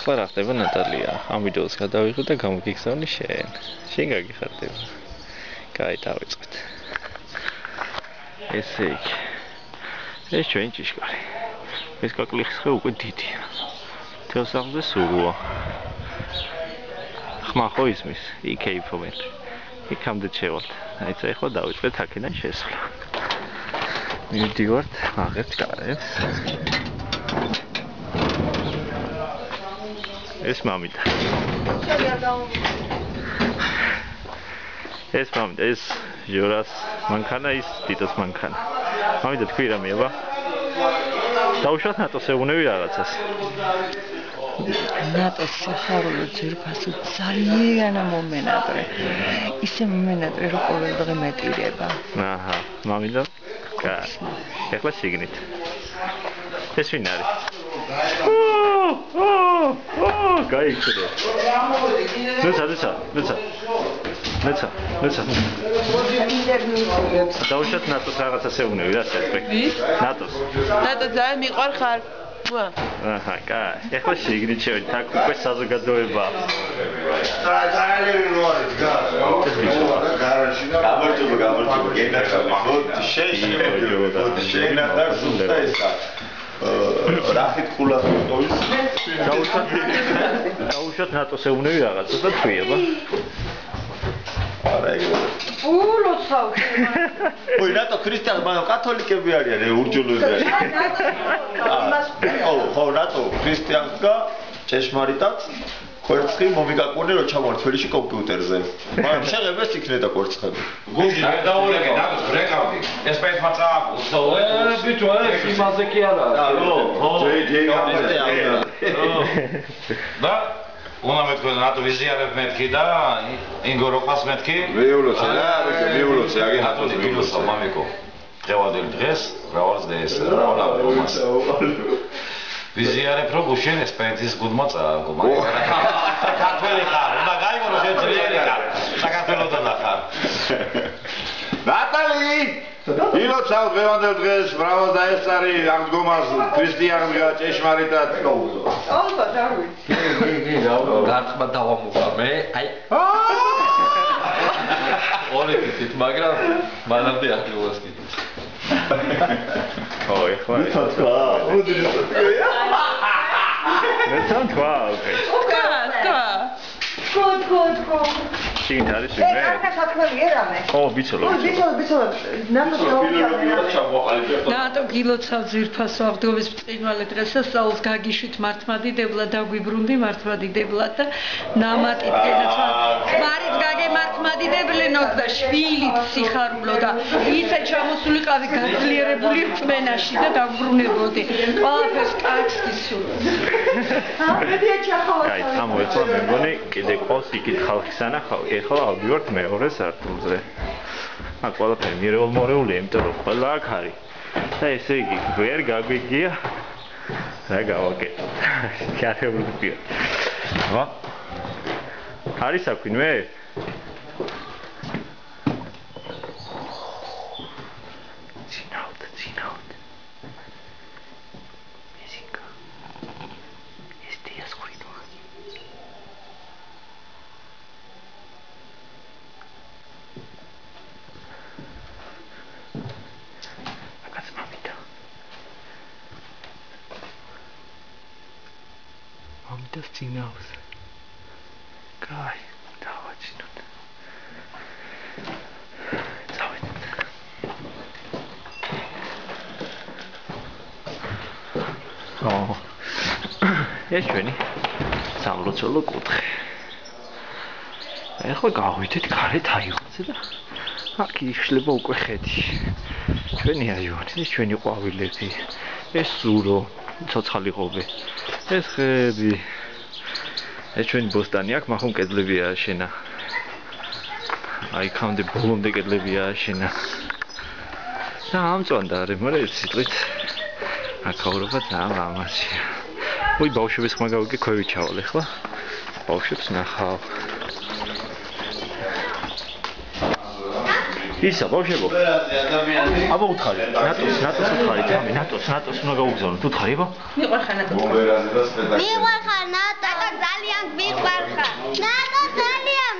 ახლა რა ხდება ნატალია? ამ ვიდეოს გადავიღებ და გამოგიგზავნი შენ. შენ გაგიხარდება. კაი, დავიწყეთ. ესე იგი. ეს ჩვენ ჭიშკარი. ეს კაკლიხსხე უკვე დიდია. თელსაღზე სუროა. ხმა ხო ისმის, იქეიფობენ. იქამდე შევალთ. აი ეს ახლა დავიწყეთ აქედან შესვლა. მივდივართ აღებს კარებს. ეს მამიდა. ეს მამიდა, ეს ჟორას მანქანა, ის ტიტოს მანქანა. მამიდა თქვი რა მეება? დაუშვათ ნატოს ეუბნები რაღაცას. ნატოს სახარულო ძირფასი ძალიან მომენატრე. ისე მომენატრე რომ ყოველ დღე მეტირება. აჰა, მამიდა. კაი. ეხლა სიგნით. ეს ვინ არის? გაიქცე. ნეცა. დაუშვათ ნატოს რაღაცას ეუბნები რა საერთოდ? ნატოს. ნატო ძალიან მიყვარხარ. აჰა, კაი. ეხლა სიგნით შევიდეთ, აქ უკვე საზოგადოება. გამარჯობა, გენახა, რახით ხულას მოწოვის? დაუშვათ ნატოს ეუბნები რაღაცას და თქვიება. ой, ნატო ქრისტიანი, მაგრამ კათოლიკები არიან, ურჯულოები. ხო, ნატო ქრისტიანსკა ჭეშმარიტად კვერცხი მომიგაკურნე რომ ჩამოვარ თბილისში კომპიუტერზე. მაგრამ შეღებეს იქნედა კვერცხები. გუში გადაულეკე ნატოს ბრეკავდი. ეს პეტრმა წააკუსო. ბიჭო, ეს იმაზე კი არა. და უნდა მეთქო ნატო ვიზიარებ მეთქი და ინგო როყას მეთქი. მიულოცე რა, მიულოცე, აგენ ნატო მიულოცე მამიკო. დღევადელი დღეს რავალზე ეს რავალა რომას. ვიზიარებ რომ გუშინ ესპანეთის გუნდმა წააგო, მაგრამ საქართველოს ხარ, უნდა გაიგო შენ ძლიერი ხარ. საქართველოსთან ხარ. ნატალი! ილოცავ დღევანდელ დღეს, ბრავო და ეს არის ამ დგომას ქრისტიანებმა ჭეშმარიტად. ალბათ არ ვიცი. გარტყმა დავამუხა მე. აი. ორი კითით, მაგრამ მანამდე აღივლას კითით. ხო, ეხლა. მეცან თქვა, ოკეი. გო. შიგნით არის ვინმე? რა საქმეა რამე? ხო, ბიცოლო. ბიცოლო. ნატო გილოცავ ძირფასო აღდგომის ბრწყინვალე დღესასწაულს გაგიშვით მართმადიდებლად და გვიბრუნდი მართმადიდებლად და ნამატით გენაცვალ ხმარით გაგე მართმადიდებლენო და შვილით სიხარულო და ისე ჩამოსულიყავი გაძლიერებული რწმენაში და დაგვბრუნებოდი ყველაფერს კაცს გისურვო. აი, ამოეცვა მე მგონი კიდე ყავს იქით ხალხის ანახავი. ეხლა ავდივართ მეორე სართულზე. აქ ყველაფერი მირეულ-მორეულია, იმიტომ რომ ყველა აქ არის. და ესე იგი, ვერ გაგვიგია რა გავაკეთოთ. გარეუბნებია. ვა? არის აქ ვინმე? ძინავთ. მეზინკა. ეს დიას ხვიდო. ამიტოს ძინავს. კაი, დავაჩინოთ. წავედით. ეს ჩვენი სამლოცველო კუთხე. ეხლა გავიდეთ გარეთ აივანზე და აქ იშლება უკვე ხედი. ჩვენი აივანი, ეს ჩვენი ყვავილები, ეს სურო, ცოცხალი ღობე. ეს ხეები. ეს ჩვენი ბოსტანი აქ მახონ კედლები ააშენა. აი ქამდე ბოლომდე კედლები ააშენა. და ამწვანდა არის, მაგრამ ეს სიტყვით აქაურობა ძალიან ლამაზია. ой, ბავშვების ხმა გავიგე ქვევით ჩავალ ახლა. ბავშვებს ნახავ. ისა ბავშვებო. აბა უთხარი. ნატოს უთხარი, თამი, ნატოს უნდა გაუგზავნოთ. უთხარი, აბა. მიყვარხარ ნატო. მიყვარხარ ნატო, ძალიან მიყვარხარ. ნატო ძალიან.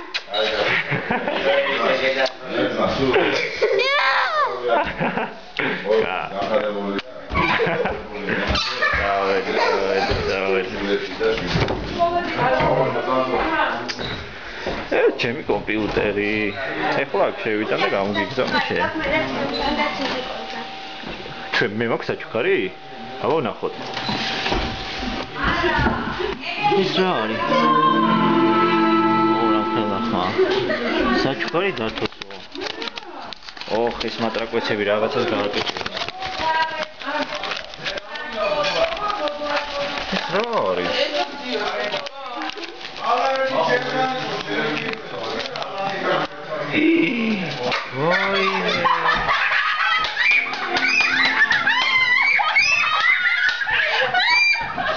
ჩემი კომპიუტერი. ეხლა აქ შევიტანე გამოგიგზავნე შე. ჩვენ მე მაქვს საჩუქარი? აბა ვნახოთ. ის რა არის? ო რა ხალხა. საჩუქარი დათოსო. ოხ ეს მატრაკვეცები რაღაცას გააკეთებს. ეს რა არის?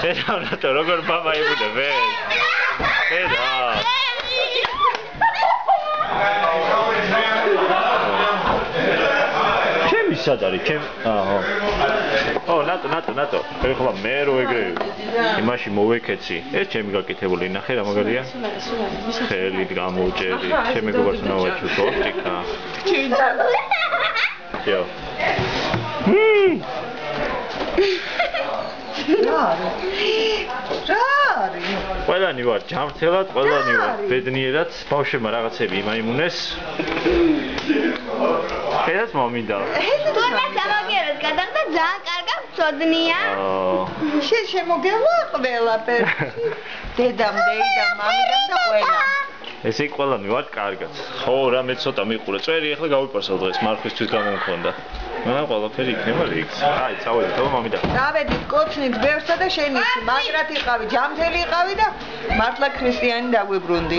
შეთავნათო როგორ ბაბა იბუნებე? ხედა. ჩემი სად არის? ო ნატო. ეხლა მე რო ეგრე იმაში მოვეკეცი. ეს ჩემი გაკეთებული ნახე რა მაგარია? ხელით გამოვჭერი. ჩემი გოგოს უნდა ვაჩუქო, ტიკა. იო. ყველანი ვარ ჯამრთელად, ყველანი ვარ ბედნიერად, ბავშვებმა რაღაცები იმაიმუნეს. ეს მომინდა. თორე სამაგერად გადახდა ძალიან კარგა მწოდნია. შენ შემოგელა ყველაფერი. დედამ, მამიდამ და ყველა. ესე იგი ყველანი ვარ კარგად. ხო, რა მე ცოტა მიყურე. წვერი ახლა გავიპარსავ დღეს მარხვისთვის გამომქონდა. მაგრამ ყველაფერი იქნება რიგს. აი, წავედით, მამიდა. დავედით კოცნით ბევრსა და შენიში, მაგრად იყავი, ჯამთელი იყავი და მართლა ქრისტიანი დაგვიბრუნდი.